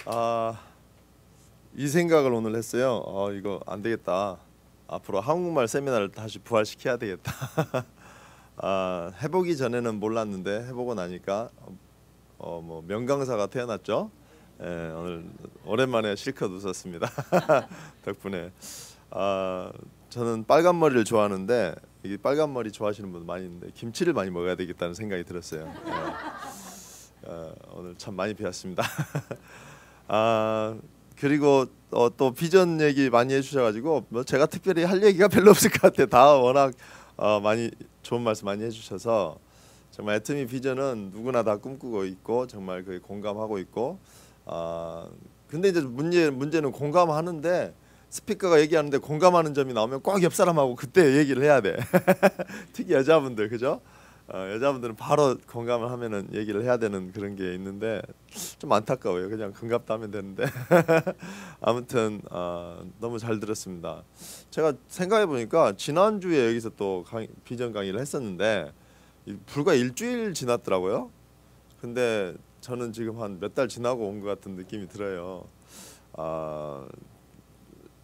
아, 이 생각을 오늘 했어요. 이거 안 되겠다. 앞으로 한국말 세미나를 다시 부활시켜야 되겠다. 해보기 전에는 몰랐는데 해보고 나니까 뭐 명강사가 태어났죠. 예, 오늘 오랜만에 실컷 웃었습니다. 덕분에. 저는 빨간 머리를 좋아하는데 이 빨간 머리 좋아하시는 분 많이 있는데 김치를 많이 먹어야 되겠다는 생각이 들었어요. 오늘 참 많이 배웠습니다. 그리고 또 비전 얘기 많이 해주셔가지고 뭐 제가 특별히 할 얘기가 별로 없을 것 같아요. 다 워낙 많이 좋은 말씀 많이 해주셔서 정말 애터미 비전은 누구나 다 꿈꾸고 있고 정말 그 공감하고 있고 근데 이제 문제는 공감하는데 스피커가 얘기하는데 공감하는 점이 나오면 꼭 옆 사람하고 그때 얘기를 해야 돼. 특히 여자분들 그죠? 여자분들은 바로 공감을 하면은 얘기를 해야 되는 그런 게 있는데 좀 안타까워요. 그냥 금갑도 하면 되는데 아무튼 너무 잘 들었습니다. 제가 생각해 보니까 지난주에 여기서 또 비전 강의를 했었는데 불과 일주일 지났더라고요. 근데 저는 지금 한 몇 달 지나고 온 것 같은 느낌이 들어요.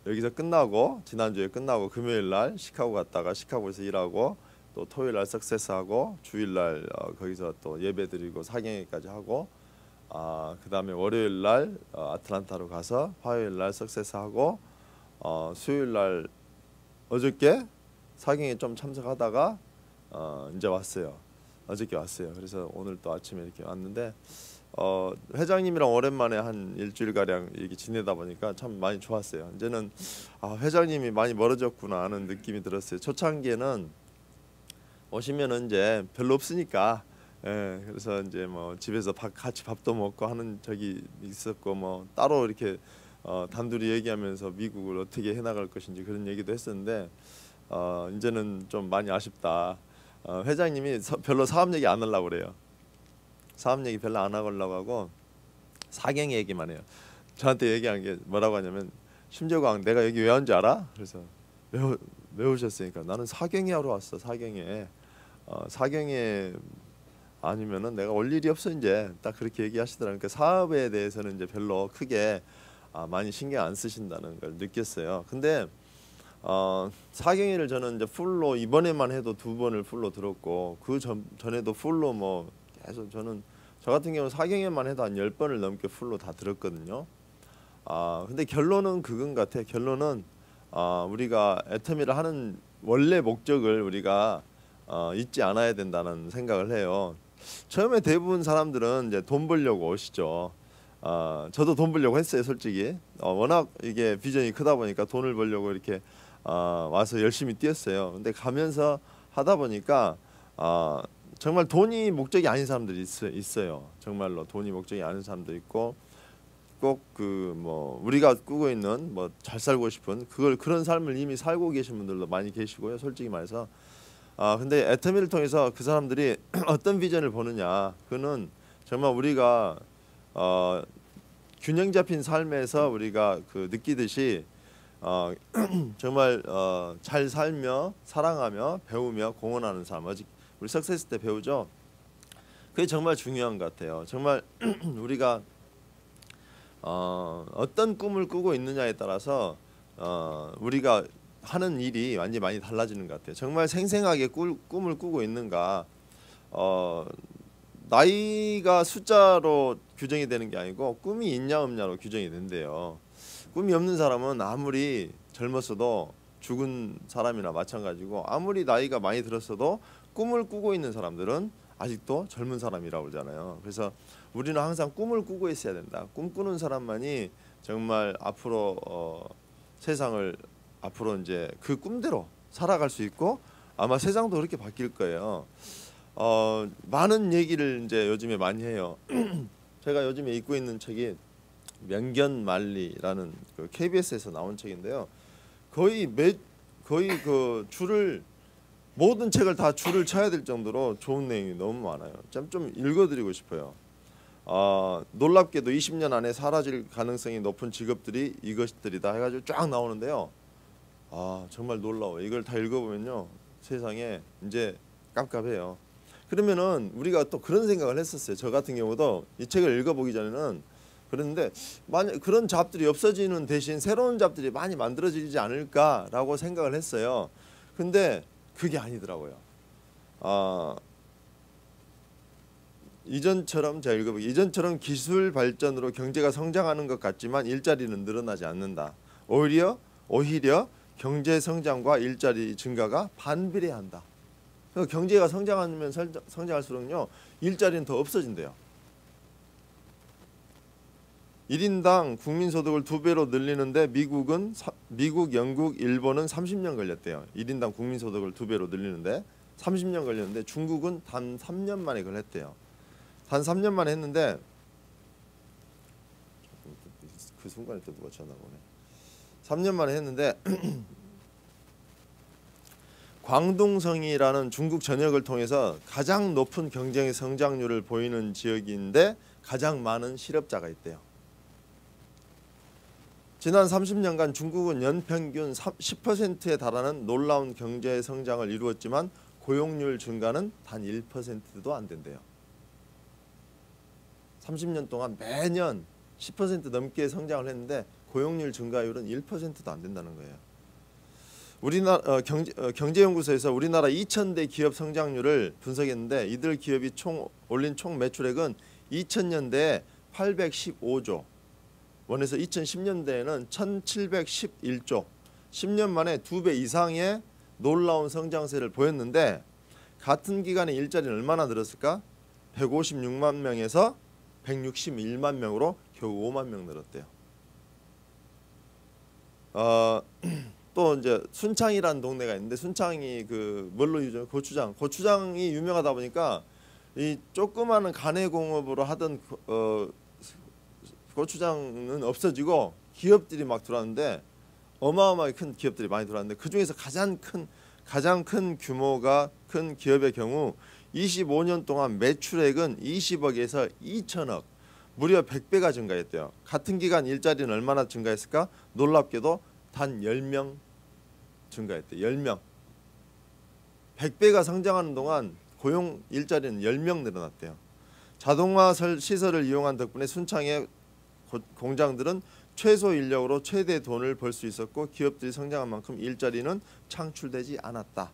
여기서 끝나고 지난주에 끝나고 금요일 날 시카고 갔다가 시카고에서 일하고 또 토요일 날 석세스하고 주일 날 거기서 또 예배드리고 사경회까지 하고 그다음에 월요일 날 아틀란타로 가서 화요일 날 석세스하고 수요일 날 어저께 사경회 좀 참석하다가 이제 왔어요. 어저께 왔어요. 그래서 오늘 또 아침에 이렇게 왔는데 회장님이랑 오랜만에 한 일주일 가량 이렇게 지내다 보니까 참 많이 좋았어요. 이제는 회장님이 많이 멀어졌구나 하는 느낌이 들었어요. 초창기에는 오시면은 이제 별로 없으니까 그래서 이제 뭐 집에서 같이 밥도 먹고 하는 적이 있었고 뭐 따로 이렇게 단둘이 얘기하면서 미국을 어떻게 해나갈 것인지 그런 얘기도 했었는데 이제는 좀 많이 아쉽다. 회장님이 별로 사업 얘기 안 하려고 그래요. 사업 얘기 별로 안 하려고 하고 사경 얘기만 해요. 저한테 얘기한 게 뭐라고 하냐면 심재광 내가 여기 왜 왔는지 알아? 그래서 왜 오셨으니까 나는 사경회 하러 왔어. 사경회. 사경회 아니면은 내가 올 일이 없어 이제 딱 그렇게 얘기하시더라고요. 그러니까 사업에 대해서는 이제 별로 크게 많이 신경 안 쓰신다는 걸 느꼈어요. 근데 사경회를 저는 이제 풀로 이번에만 해도 2번을 풀로 들었고 그 전에도 풀로 뭐 계속 저는 저 같은 경우는 사경회만 해도 한 10번을 넘게 풀로 다 들었거든요. 근데 결론은 그건 같아. 결론은 우리가 애터미를 하는 원래 목적을 우리가 잊지 않아야 된다는 생각을 해요. 처음에 대부분 사람들은 이제 돈 벌려고 오시죠. 저도 돈 벌려고 했어요, 솔직히. 워낙 이게 비전이 크다 보니까 돈을 벌려고 이렇게 와서 열심히 뛰었어요. 근데 가면서 하다 보니까 정말 돈이 목적이 아닌 사람들이 있어요. 정말로 돈이 목적이 아닌 사람도 있고 꼭 그 뭐 우리가 꾸고 있는 뭐 잘 살고 싶은 그런 삶을 이미 살고 계신 분들도 많이 계시고요. 솔직히 말해서 근데 애터미를 통해서 그 사람들이 어떤 비전을 보느냐 그는 정말 우리가 균형 잡힌 삶에서 우리가 그 느끼듯이 정말 잘 살며 사랑하며 배우며 공헌하는 삶 아직 우리 석세스 때 배우죠. 그게 정말 중요한 것 같아요. 정말 우리가 어떤 꿈을 꾸고 있느냐에 따라서 우리가 하는 일이 완전히 많이 달라지는 것 같아요. 정말 생생하게 꿈을 꾸고 있는가 나이가 숫자로 규정이 되는 게 아니고 꿈이 있냐 없냐로 규정이 된대요. 꿈이 없는 사람은 아무리 젊었어도 죽은 사람이나 마찬가지고 아무리 나이가 많이 들었어도 꿈을 꾸고 있는 사람들은 아직도 젊은 사람이라고 그러잖아요. 그래서 우리는 항상 꿈을 꾸고 있어야 된다. 꿈꾸는 사람만이 정말 앞으로 세상을 앞으로 이제 그 꿈대로 살아갈 수 있고 아마 세상도 그렇게 바뀔 거예요. 많은 얘기를 이제 요즘에 많이 해요. 제가 요즘에 읽고 있는 책이 명견만리라는 그 KBS에서 나온 책인데요. 거의 그 줄을 모든 책을 다 줄을 쳐야 될 정도로 좋은 내용이 너무 많아요. 좀 읽어드리고 싶어요. 놀랍게도 20년 안에 사라질 가능성이 높은 직업들이 이것들이다 해가지고 쫙 나오는데요. 정말 놀라워요. 이걸 다 읽어보면요. 세상에 이제 깜깜해요. 그러면은 우리가 또 그런 생각을 했었어요. 저 같은 경우도 이 책을 읽어보기 전에는 그런데 만약 그런 잡들이 없어지는 대신 새로운 잡들이 많이 만들어지지 않을까라고 생각을 했어요. 근데 그게 아니더라고요. 이전처럼 제가 읽어보기 이전처럼 기술 발전으로 경제가 성장하는 것 같지만 일자리는 늘어나지 않는다. 오히려 경제 성장과 일자리 증가가 반비례한다. 그러니까 경제가 성장하면 성장할수록요 일자리는 더 없어진대요. 1인당 국민소득을 2배로 늘리는데 미국, 영국, 일본은 30년 걸렸대요. 1인당 국민소득을 2배로 늘리는데 30년 걸렸는데 중국은 단 3년 만에 그걸 했대요. 단 3년 만에 했는데 그 순간에 또 누가 전화 오네. 3년 만에 했는데 광둥성이라는 중국 전역을 통해서 가장 높은 경제 성장률을 보이는 지역인데 가장 많은 실업자가 있대요. 지난 30년간 중국은 연평균 10%에 달하는 놀라운 경제 성장을 이루었지만 고용률 증가는 단 1%도 안 된대요. 30년 동안 매년 10% 넘게 성장을 했는데 고용률 증가율은 1%도 안 된다는 거예요. 우리나라 경제연구소에서 우리나라 2,000대 기업 성장률을 분석했는데 이들 기업이 올린 총 매출액은 2000년대에 815조 원에서 2010년대에는 1711조 10년 만에 2배 이상의 놀라운 성장세를 보였는데 같은 기간에 일자리는 얼마나 늘었을까? 156만 명에서 161만 명으로 겨우 5만 명 늘었대요. 또 이제 순창이라는 동네가 있는데 순창이 그 뭘로 유명? 고추장이 유명하다 보니까 이 조그마한 가내공업으로 하던 고추장은 없어지고 기업들이 막 들어왔는데 어마어마하게 큰 기업들이 많이 들어왔는데 그 중에서 가장 큰 규모가 큰 기업의 경우 25년 동안 매출액은 20억에서 2천억 무려 100배가 증가했대요. 같은 기간 일자리는 얼마나 증가했을까? 놀랍게도 단 10명 증가했대요. 10명. 100배가 성장하는 동안 고용 일자리는 10명 늘어났대요. 자동화 시설을 이용한 덕분에 순창의 공장들은 최소 인력으로 최대 돈을 벌 수 있었고 기업들이 성장한 만큼 일자리는 창출되지 않았다.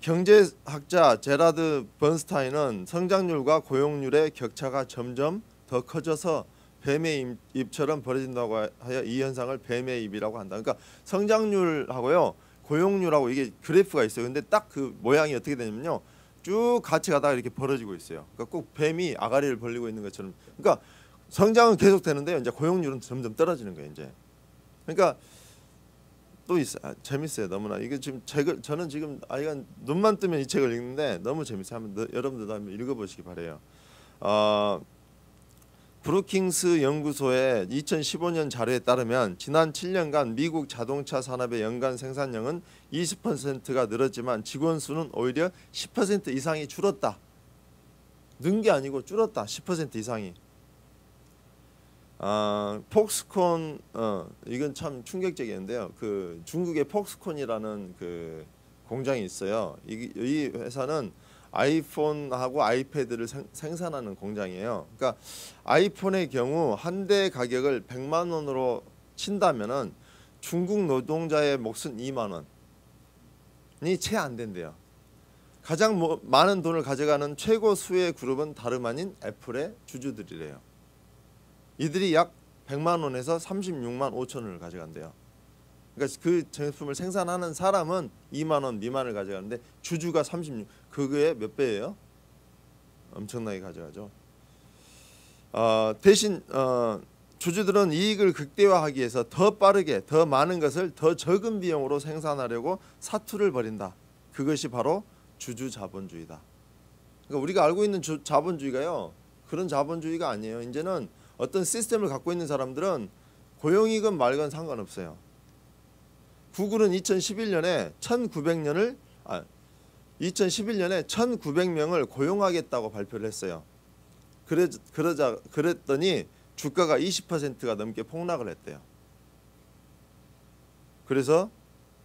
경제학자 제라드 번스타인은 성장률과 고용률의 격차가 점점 더 커져서 뱀의 입처럼 벌어진다고 하여 이 현상을 뱀의 입이라고 한다. 그러니까 성장률하고요 고용률하고 이게 그래프가 있어요. 근데 딱 그 모양이 어떻게 되냐면요 쭉 같이 가다가 이렇게 벌어지고 있어요. 그러니까 꼭 뱀이 아가리를 벌리고 있는 것처럼. 그러니까 성장은 계속 되는데요. 이제 고용률은 점점 떨어지는 거예요. 이제. 그러니까 또 있어요. 재밌어요. 너무나 이게 지금 저는 지금 아이가 눈만 뜨면 이 책을 읽는데 너무 재밌어요. 여러분들도 한번 읽어보시기 바래요. 브루킹스 연구소의 2015년 자료에 따르면 지난 7년간 미국 자동차 산업의 연간 생산량은 20%가 늘었지만 직원 수는 오히려 10% 이상이 줄었다. 는 게 아니고 줄었다. 10% 이상이. 폭스콘 이건 참 충격적이었는데요. 그 중국의 폭스콘이라는 그 공장이 있어요. 이 회사는 아이폰하고 아이패드를 생산하는 공장이에요. 그러니까 아이폰의 경우 한 대 가격을 100만 원으로 친다면은 중국 노동자의 몫은 2만 원이 채 안 된대요. 가장 많은 돈을 가져가는 최고 수의 그룹은 다름 아닌 애플의 주주들이래요. 이들이 약 100만 원에서 36만 5천 원을 가져간대요. 그러니까 그 제품을 생산하는 사람은 2만 원 미만을 가져가는데 주주가 36. 그거의 몇 배예요? 엄청나게 가져가죠. 대신 주주들은 이익을 극대화하기 위해서 더 빠르게 더 많은 것을 더 적은 비용으로 생산하려고 사투를 벌인다. 그것이 바로 주주 자본주의다. 그러니까 우리가 알고 있는 자본주의가요. 그런 자본주의가 아니에요. 이제는 어떤 시스템을 갖고 있는 사람들은 고용이건 말건 상관없어요. 구글은 2011년에 1900명을 고용하겠다고 발표를 했어요. 그랬더니 주가가 20%가 넘게 폭락을 했대요. 그래서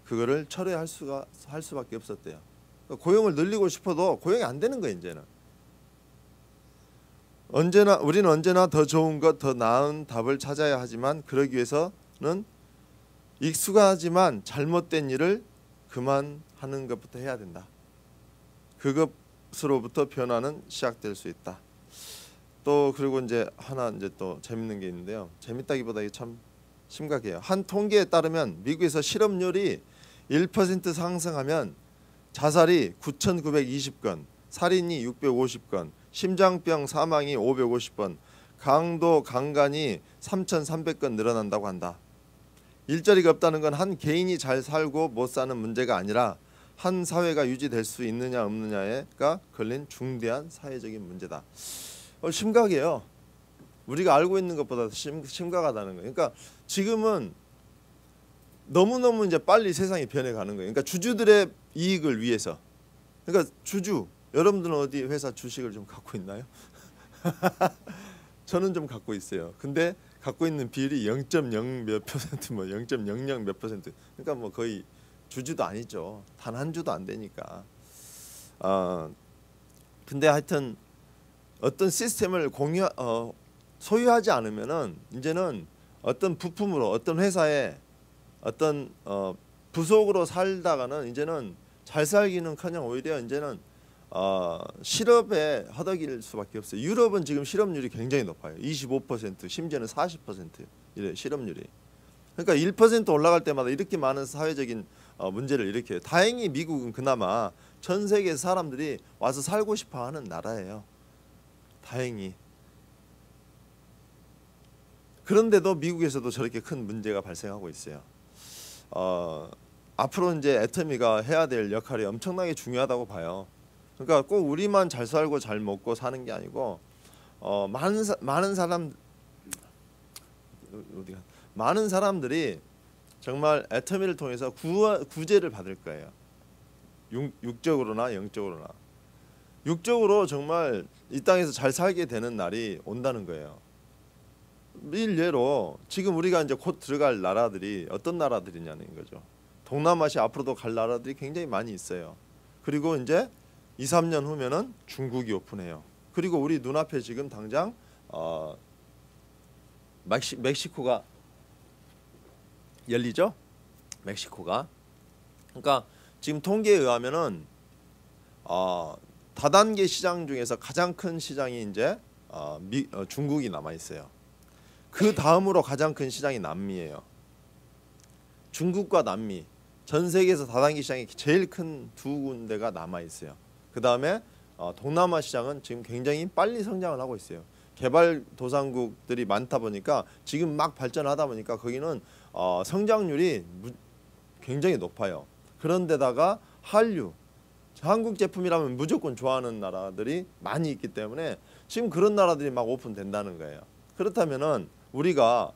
그거를 철회할 수밖에 없었대요. 그러니까 고용을 늘리고 싶어도 고용이 안 되는 거예요, 이제는. 우리는 언제나 더 좋은 것, 더 나은 답을 찾아야 하지만 그러기 위해서는 익숙하지만 잘못된 일을 그만하는 것부터 해야 된다. 그것으로부터 변화는 시작될 수 있다. 또 그리고 이제 하나 이제 또 재밌는 게 있는데요. 재밌다기보다 이게 참 심각해요. 한 통계에 따르면 미국에서 실업률이 1% 상승하면 자살이 9,920건, 살인이 650건, 심장병 사망이 550번, 강도 강간이 3,300건 늘어난다고 한다. 일자리가 없다는 건 한 개인이 잘 살고 못 사는 문제가 아니라 한 사회가 유지될 수 있느냐 없느냐가 걸린 중대한 사회적인 문제다. 심각해요. 우리가 알고 있는 것보다 심각하다는 거예요. 그러니까 지금은 너무너무 이제 빨리 세상이 변해가는 거예요. 그러니까 주주들의 이익을 위해서. 그러니까 주주, 여러분들은 어디 회사 주식을 좀 갖고 있나요? 저는 좀 갖고 있어요. 근데 갖고 있는 비율이 0.0 몇 퍼센트, 뭐 0.00 몇 퍼센트. 그러니까 뭐 거의 주주도 아니죠. 단 한 주도 안 되니까. 근데 하여튼 어떤 시스템을 소유하지 않으면은 이제는 어떤 부품으로 어떤 회사에 어떤 부속으로 살다가는 이제는 잘 살기는커녕 오히려 이제는 실업에 허덕일 수밖에 없어요. 유럽은 지금 실업률이 굉장히 높아요. 25%, 심지어는 40% 이래 실업률이. 그러니까 1% 올라갈 때마다 이렇게 많은 사회적인 문제를 일으켜요. 다행히 미국은 그나마 전 세계 사람들이 와서 살고 싶어하는 나라예요. 다행히. 그런데도 미국에서도 저렇게 큰 문제가 발생하고 있어요. 앞으로 이제 애터미가 해야 될 역할이 엄청나게 중요하다고 봐요. 그러니까 꼭 우리만 잘 살고 잘 먹고 사는 게 아니고 많은 사람들이 정말 애터미를 통해서 구제를 받을 거예요. 육적으로나 영적으로나. 육적으로 정말 이 땅에서 잘 살게 되는 날이 온다는 거예요. 일례로 지금 우리가 이제 곧 들어갈 나라들이 어떤 나라들이냐는 거죠. 동남아시아 앞으로도 갈 나라들이 굉장히 많이 있어요. 그리고 이제 2, 3년 후면은 중국이 오픈해요. 그리고 우리 눈앞에 지금 당장 멕시코가 열리죠. 멕시코가. 그러니까 지금 통계에 의하면은 다단계 시장 중에서 가장 큰 시장이 이제 중국이 남아 있어요. 그 다음으로 가장 큰 시장이 남미예요. 중국과 남미. 전 세계에서 다단계 시장이 제일 큰 두 군데가 남아 있어요. 그 다음에 동남아 시장은 지금 굉장히 빨리 성장을 하고 있어요. 개발도상국들이 많다 보니까 지금 막 발전하다 보니까 거기는 성장률이 굉장히 높아요. 그런데다가 한류, 한국 제품이라면 무조건 좋아하는 나라들이 많이 있기 때문에 지금 그런 나라들이 막 오픈된다는 거예요. 그렇다면은 우리가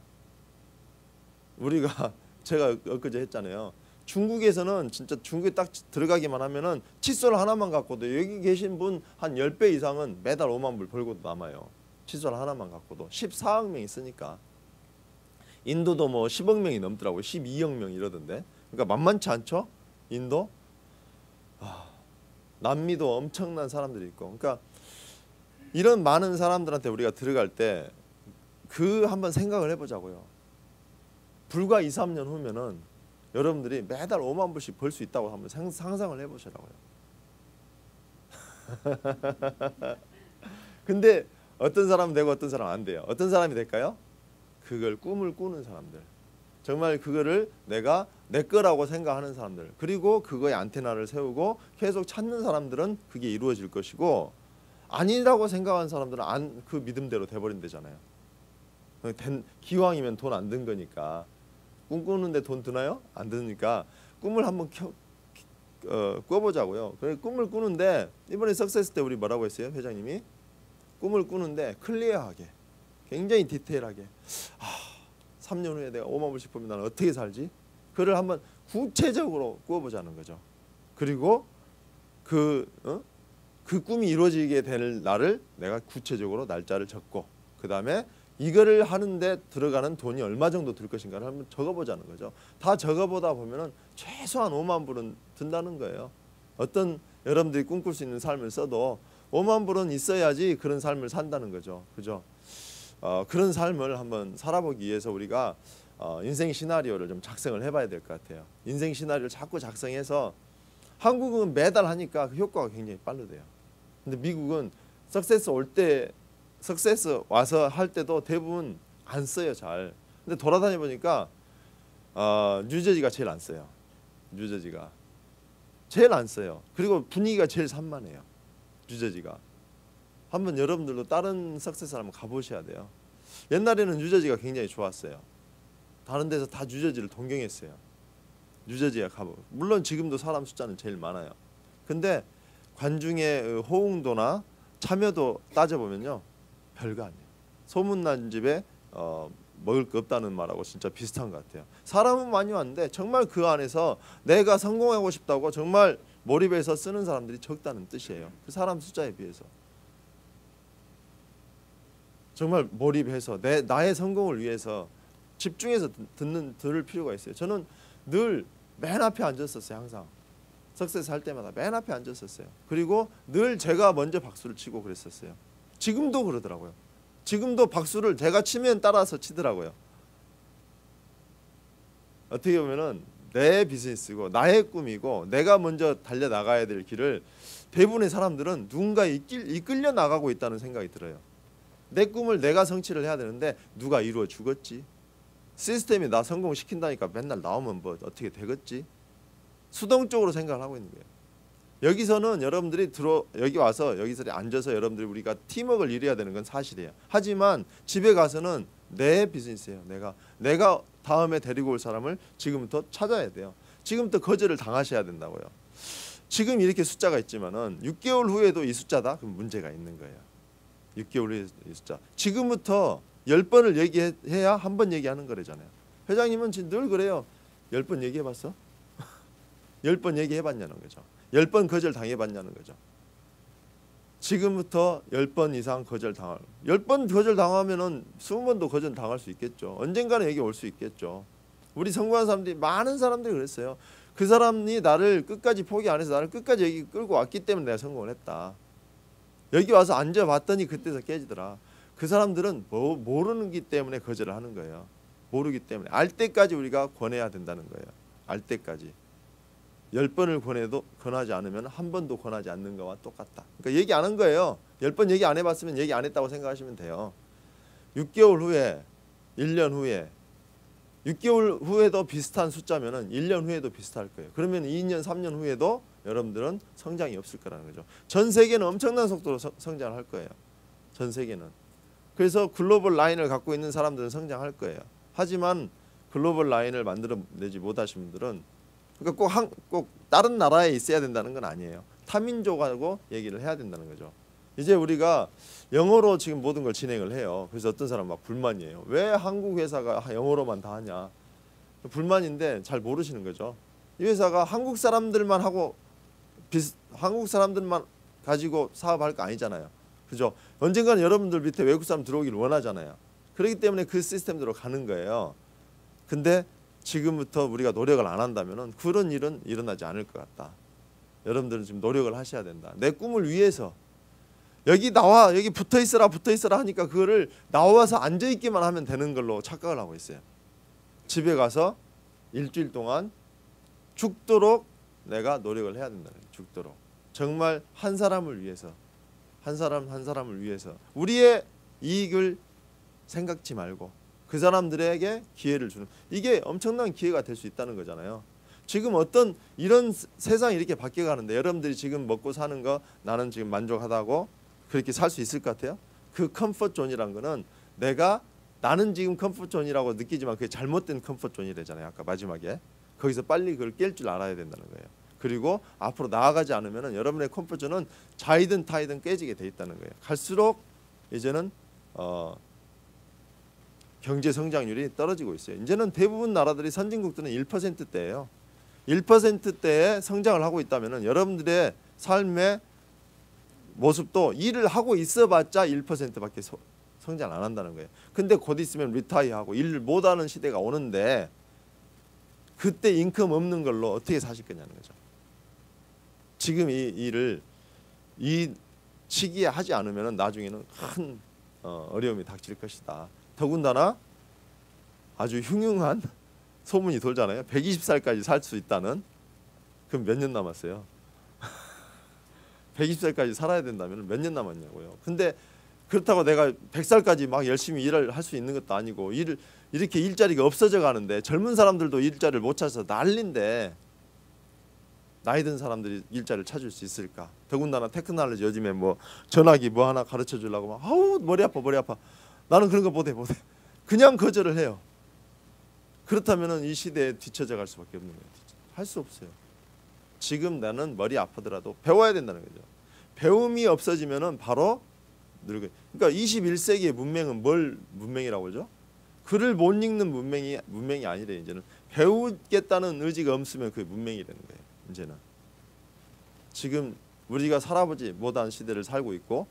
제가 엊그제 했잖아요. 중국에서는 진짜 중국에 딱 들어가기만 하면은 칫솔 하나만 갖고도 여기 계신 분 한 10배 이상은 매달 5만 불 벌고도 남아요. 칫솔 하나만 갖고도 14억 명이 쓰니까. 인도도 뭐 10억 명이 넘더라고요. 12억 명 이러던데. 그러니까 만만치 않죠? 인도. 남미도 엄청난 사람들이 있고. 그러니까 이런 많은 사람들한테 우리가 들어갈 때 한번 생각을 해보자고요. 불과 2, 3년 후면은 여러분들이 매달 5만 불씩 벌 수 있다고 한번 상상을 해보시라고요. 근데 어떤 사람은 되고 어떤 사람은 안 돼요. 어떤 사람이 될까요? 그걸 꿈을 꾸는 사람들. 정말 그거를 내가 내 거라고 생각하는 사람들. 그리고 그거에 안테나를 세우고 계속 찾는 사람들은 그게 이루어질 것이고 아니라고 생각하는 사람들은 그 믿음대로 돼버린대잖아요. 기왕이면 돈 안 든 거니까. 꿈꾸는데 돈 드나요? 안 드니까 꿈을 한번 꿔보자고요. 그래 꿈을 꾸는데 이번에 석세스 때 우리 뭐라고 했어요? 회장님이 꿈을 꾸는데 클리어하게 굉장히 디테일하게 3년 후에 내가 5만 불씩 벌면 나는 어떻게 살지? 그를 한번 구체적으로 꾸어보자는 거죠. 그리고 그 꿈이 이루어지게 될 날을 내가 구체적으로 날짜를 적고 그 다음에 이거를 하는데 들어가는 돈이 얼마 정도 들 것인가를 한번 적어보자는 거죠. 다 적어보다 보면은 최소한 5만 불은 든다는 거예요. 어떤 여러분들이 꿈꿀 수 있는 삶을 써도 5만 불은 있어야지 그런 삶을 산다는 거죠. 그죠? 그런 삶을 한번 살아보기 위해서 우리가 인생 시나리오를 좀 작성을 해봐야 될 것 같아요. 인생 시나리오를 자꾸 작성해서 한국은 매달 하니까 그 효과가 굉장히 빠르대요. 근데 미국은 석세스 올 때, 석세스 와서 할 때도 대부분 안 써요, 잘. 근데 돌아다니 보니까 뉴저지가 제일 안 써요. 뉴저지가 제일 안 써요. 그리고 분위기가 제일 산만해요. 뉴저지가. 한번 여러분들도 다른 석세스를 한번 가보셔야 돼요. 옛날에는 뉴저지가 굉장히 좋았어요. 다른 데서 다 뉴저지를 동경했어요. 뉴저지에 가보. 물론 지금도 사람 숫자는 제일 많아요. 근데 관중의 호응도나 참여도 따져보면요, 별거 아니에요. 소문난 집에 먹을 거 없다는 말하고 진짜 비슷한 것 같아요. 사람은 많이 왔는데 정말 그 안에서 내가 성공하고 싶다고 정말 몰입해서 쓰는 사람들이 적다는 뜻이에요. 그 사람 숫자에 비해서. 정말 몰입해서 나의 성공을 위해서 집중해서 들을 필요가 있어요. 저는 늘 맨 앞에 앉았었어요. 항상 석세스 할 때마다 맨 앞에 앉았었어요. 그리고 늘 제가 먼저 박수를 치고 그랬었어요. 지금도 그러더라고요. 지금도 박수를 제가 치면 따라서 치더라고요. 어떻게 보면은 내 비즈니스고 나의 꿈이고 내가 먼저 달려나가야 될 길을 대부분의 사람들은 누군가 이끌려 나가고 있다는 생각이 들어요. 내 꿈을 내가 성취를 해야 되는데 누가 이루어 주겠지? 시스템이 나 성공시킨다니까 맨날 나오면 뭐 어떻게 되겠지? 수동적으로 생각을 하고 있는 거예요. 여기서는 여러분들이 여기 와서 여기서 앉아서 여러분들이 우리가 팀워크를 이뤄야 되는 건 사실이에요. 하지만 집에 가서는 내 비즈니스예요. 내가 다음에 데리고 올 사람을 지금부터 찾아야 돼요. 지금부터 거절을 당하셔야 된다고요. 지금 이렇게 숫자가 있지만은 6개월 후에도 이 숫자다? 그럼 문제가 있는 거예요. 6개월 후에 이 숫자. 지금부터 10번을 얘기해야 한 번 얘기하는 거래잖아요. 회장님은 지금 늘 그래요. 10번 얘기해봤어? 10번 얘기해봤냐는 거죠. 10번 거절 당해봤냐는 거죠. 지금부터 10번 이상 거절 당할. 10번 거절 당하면은 20번도 거절 당할 수 있겠죠. 언젠가는 얘기 올 수 있겠죠. 우리 성공한 사람들이 많은 사람들이 그랬어요. 그 사람이 나를 끝까지 포기 안 해서 나를 끝까지 여기 끌고 왔기 때문에 내가 성공을 했다. 여기 와서 앉아봤더니 그때서 깨지더라. 그 사람들은 모르기 때문에 거절을 하는 거예요. 모르기 때문에. 알 때까지 우리가 권해야 된다는 거예요. 알 때까지. 10번을 권하지 않으면 한 번도 권하지 않는 거와 똑같다. 그러니까 얘기 안 한 거예요. 10번 얘기 안 해봤으면 얘기 안 했다고 생각하시면 돼요. 6개월 후에, 1년 후에, 6개월 후에도 비슷한 숫자면은 1년 후에도 비슷할 거예요. 그러면 2년, 3년 후에도 여러분들은 성장이 없을 거라는 거죠. 전 세계는 엄청난 속도로 성장을 할 거예요. 전 세계는. 그래서 글로벌 라인을 갖고 있는 사람들은 성장할 거예요. 하지만 글로벌 라인을 만들어내지 못하신 분들은 그러니까 꼭 다른 나라에 있어야 된다는 건 아니에요. 타민족하고 얘기를 해야 된다는 거죠. 이제 우리가 영어로 지금 모든 걸 진행을 해요. 그래서 어떤 사람 막 불만이에요. 왜 한국 회사가 영어로만 다 하냐. 불만인데 잘 모르시는 거죠. 이 회사가 한국 사람들만 하고 한국 사람들만 가지고 사업할 거 아니잖아요. 그죠? 언젠가는 여러분들 밑에 외국 사람 들어오기를 원하잖아요. 그렇기 때문에 그 시스템대로 가는 거예요. 근데 지금부터 우리가 노력을 안 한다면은 그런 일은 일어나지 않을 것 같다. 여러분들은 지금 노력을 하셔야 된다. 내 꿈을 위해서 여기 나와 여기 붙어 있어라 하니까 그거를 나와서 앉아 있기만 하면 되는 걸로 착각을 하고 있어요. 집에 가서 일주일 동안 죽도록 내가 노력을 해야 된다는 거예요. 죽도록. 정말 한 사람을 위해서 한 사람을 위해서 우리의 이익을 생각지 말고 그 사람들에게 기회를 주는 이게 엄청난 기회가 될 수 있다는 거잖아요. 지금 어떤 이런 세상이 이렇게 바뀌어가는데 여러분들이 지금 먹고 사는 거 나는 지금 만족하다고 그렇게 살 수 있을 것 같아요? 그 컴포트 존이란 거는 나는 지금 컴포트 존이라고 느끼지만 그게 잘못된 컴포트 존이래잖아요. 아까 마지막에 거기서 빨리 그걸 깰 줄 알아야 된다는 거예요. 그리고 앞으로 나아가지 않으면 여러분의 컴포트 존은 자이든 타이든 깨지게 돼 있다는 거예요. 갈수록 이제는 경제 성장률이 떨어지고 있어요. 이제는 대부분 나라들이 선진국들은 1%대예요. 1%대의 성장을 하고 있다면 여러분들의 삶의 모습도 일을 하고 있어봤자 1%밖에 성장 안 한다는 거예요. 근데 곧 있으면 리타이어하고 일을 못하는 시대가 오는데 그때 인컴 없는 걸로 어떻게 사실 거냐는 거죠. 지금 이 시기에 하지 않으면 나중에는 큰 어려움이 닥칠 것이다. 더군다나 아주 흉흉한 소문이 돌잖아요. 120살까지 살 수 있다는. 그럼 몇 년 남았어요? 120살까지 살아야 된다면 몇 년 남았냐고요. 근데 그렇다고 내가 100살까지 막 열심히 일을 할 수 있는 것도 아니고 이렇게 일자리가 없어져 가는데 젊은 사람들도 일자리를 못 찾아서 난리인데 나이 든 사람들이 일자리를 찾을 수 있을까? 더군다나 테크놀로지 요즘에 뭐 전화기 뭐 하나 가르쳐 주려고 막 아우 머리 아파 머리 아파. 나는 그런 거 못해. 그냥 거절을 해요. 그렇다면은 이 시대에 뒤처져 갈 수밖에 없는 거예요. 할 수 없어요. 지금 나는 머리 아프더라도 배워야 된다는 거죠. 배움이 없어지면은 바로 늙어요. 그러니까 21세기의 문명은 뭘 문명이라고 그러죠? 글을 못 읽는 문명이 아니래. 이제는 배우겠다는 의지가 없으면 그게 문명이 되는 거예요. 이제는 지금 우리가 살아보지 못한 시대를 살고 있고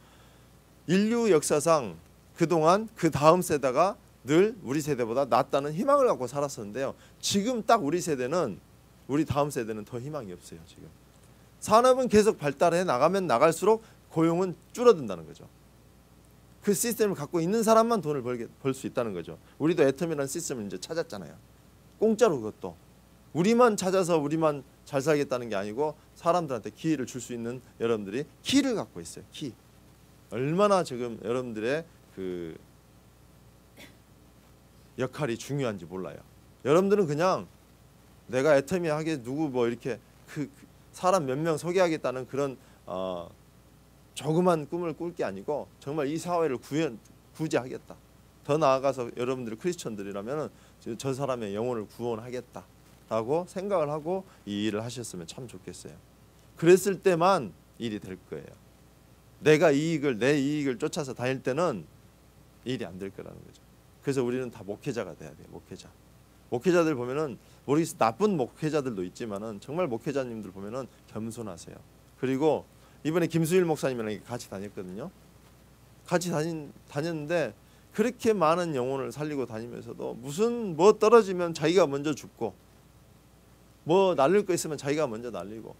인류 역사상 그동안 그 다음 세대가 늘 우리 세대보다 낫다는 희망을 갖고 살았었는데요. 지금 딱 우리 세대는 우리 다음 세대는 더 희망이 없어요. 지금 산업은 계속 발달해 나가면 나갈수록 고용은 줄어든다는 거죠. 그 시스템을 갖고 있는 사람만 돈을 벌 수 있다는 거죠. 우리도 애텀이라는 시스템을 이제 찾았잖아요. 공짜로 그것도. 우리만 찾아서 우리만 잘 살겠다는 게 아니고 사람들한테 기회를 줄 수 있는 여러분들이 키를 갖고 있어요. 키. 얼마나 지금 여러분들의 그 역할이 중요한지 몰라요. 여러분들은 그냥 내가 애터미하게 누구 뭐 이렇게 그 사람 몇 명 소개하겠다는 그런 조그만 꿈을 꿀 게 아니고 정말 이 사회를 구제하겠다. 더 나아가서 여러분들이 크리스천들이라면 저 사람의 영혼을 구원하겠다라고 생각을 하고 이 일을 하셨으면 참 좋겠어요. 그랬을 때만 일이 될 거예요. 내 이익을 쫓아서 다닐 때는 일이 안 될 거라는 거죠. 그래서 우리는 다 목회자가 돼야 돼요. 목회자들 보면은 모르겠어요. 나쁜 목회자들도 있지만은 정말 목회자님들 보면은 겸손하세요. 그리고 이번에 김수일 목사님이랑 같이 다녔거든요. 같이 다녔는데 그렇게 많은 영혼을 살리고 다니면서도 무슨 뭐 떨어지면 자기가 먼저 죽고 뭐 날릴 거 있으면 자기가 먼저 날리고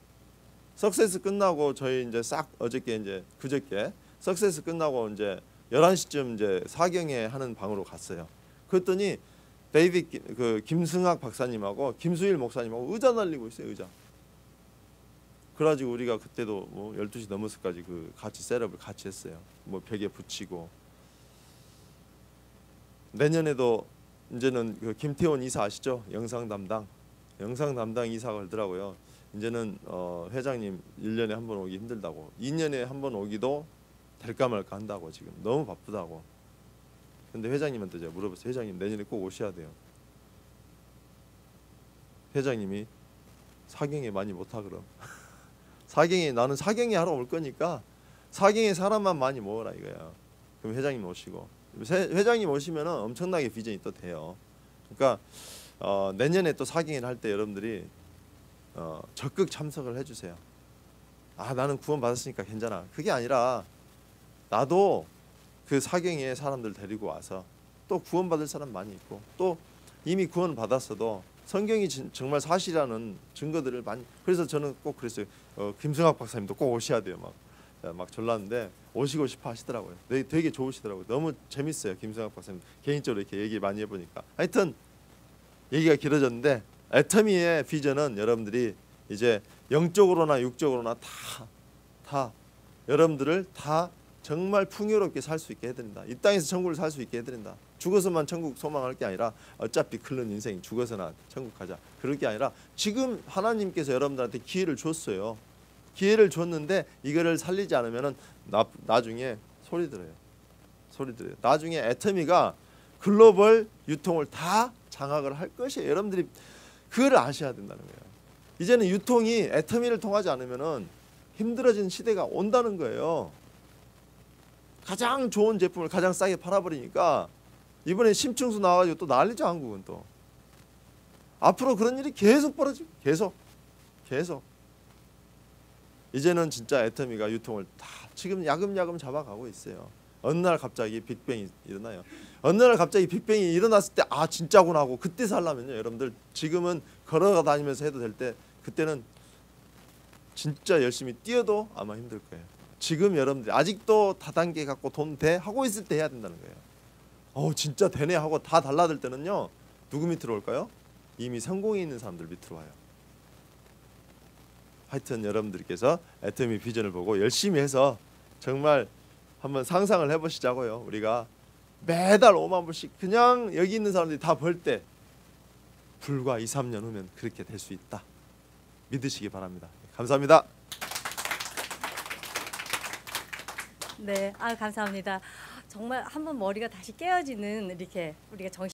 석세스 끝나고 저희 이제 싹 어저께 이제 그저께 석세스 끝나고 이제 11시쯤 이제 사경회 하는 방으로 갔어요. 그랬더니 그 김승학 박사님하고 김수일 목사님하고 의자 날리고 있어요. 의자. 그래가지고 우리가 그때도 뭐 12시 넘어서까지 그 같이 셋업을 같이 했어요. 뭐 벽에 붙이고. 내년에도 이제는 그 김태원 이사 아시죠? 영상 담당 이사가 걸더라고요. 이제는 회장님 1년에 한 번 오기 힘들다고 2년에 한 번 오기도 될까 말까 한다고 지금 너무 바쁘다고. 근데 회장님한테 제가 물어봤어요. 회장님 내년에 꼭 오셔야 돼요. 회장님이 사경에 많이 못하 그럼. 나는 사경에 하러 올 거니까 사경에 사람만 많이 모으라 이거야. 그럼 회장님 오시고 회장님 오시면은 엄청나게 비전이 또 돼요. 그러니까 내년에 또 사경회를 할 때 여러분들이 적극 참석을 해주세요. 아 나는 구원 받았으니까 괜찮아. 그게 아니라 나도 그 사경에 사람들 데리고 와서 또 구원 받을 사람 많이 있고 또 이미 구원 받았어도 성경이 정말 사실이라는 증거들을 많이. 그래서 저는 꼭 그랬어요. 김승학 박사님도 꼭 오셔야 돼요. 막 졸랐는데 오시고 싶어 하시더라고요. 되게 좋으시더라고요. 너무 재밌어요. 김승학 박사님 개인적으로 이렇게 얘기 많이 해보니까. 하여튼 얘기가 길어졌는데 애터미의 비전은 여러분들이 이제 영적으로나 육적으로나 다 여러분들을 다 정말 풍요롭게 살 수 있게 해드린다. 이 땅에서 천국을 살 수 있게 해드린다. 죽어서만 천국 소망할 게 아니라 어차피 클른 인생 죽어서나 천국 가자. 그럴 게 아니라 지금 하나님께서 여러분들한테 기회를 줬어요. 기회를 줬는데 이거를 살리지 않으면은 나중에 소리 들어요. 나중에 애터미가 글로벌 유통을 다 장악을 할 것이에요. 여러분들이 그걸 아셔야 된다는 거예요. 이제는 유통이 애터미를 통하지 않으면은 힘들어진 시대가 온다는 거예요. 가장 좋은 제품을 가장 싸게 팔아버리니까 이번에 심층수 나와가지고 또 난리죠. 한국은 또 앞으로 그런 일이 계속 벌어지고 계속 이제는 진짜 애터미가 유통을 다 지금 야금야금 잡아가고 있어요. 어느 날 갑자기 빅뱅이 일어나요. 어느 날 갑자기 빅뱅이 일어났을 때 아 진짜구나 하고 그때 살려면요. 여러분들 지금은 걸어가 다니면서 해도 될 때 그때는 진짜 열심히 뛰어도 아마 힘들 거예요. 지금 여러분들이 아직도 다단계 갖고 돈 돼? 하고 있을 때 해야 된다는 거예요. 진짜 되네 하고 다 달라들 때는요. 누구 밑으로 올까요? 이미 성공해 있는 사람들 밑으로 와요. 하여튼 여러분들께서 애터미 비전을 보고 열심히 해서 정말 한번 상상을 해보시자고요. 우리가 매달 5만 불씩 그냥 여기 있는 사람들이 다 벌 때 불과 2, 3년 후면 그렇게 될 수 있다. 믿으시기 바랍니다. 감사합니다. 네, 감사합니다. 정말 한번 머리가 다시 깨어지는 이렇게 우리가 정신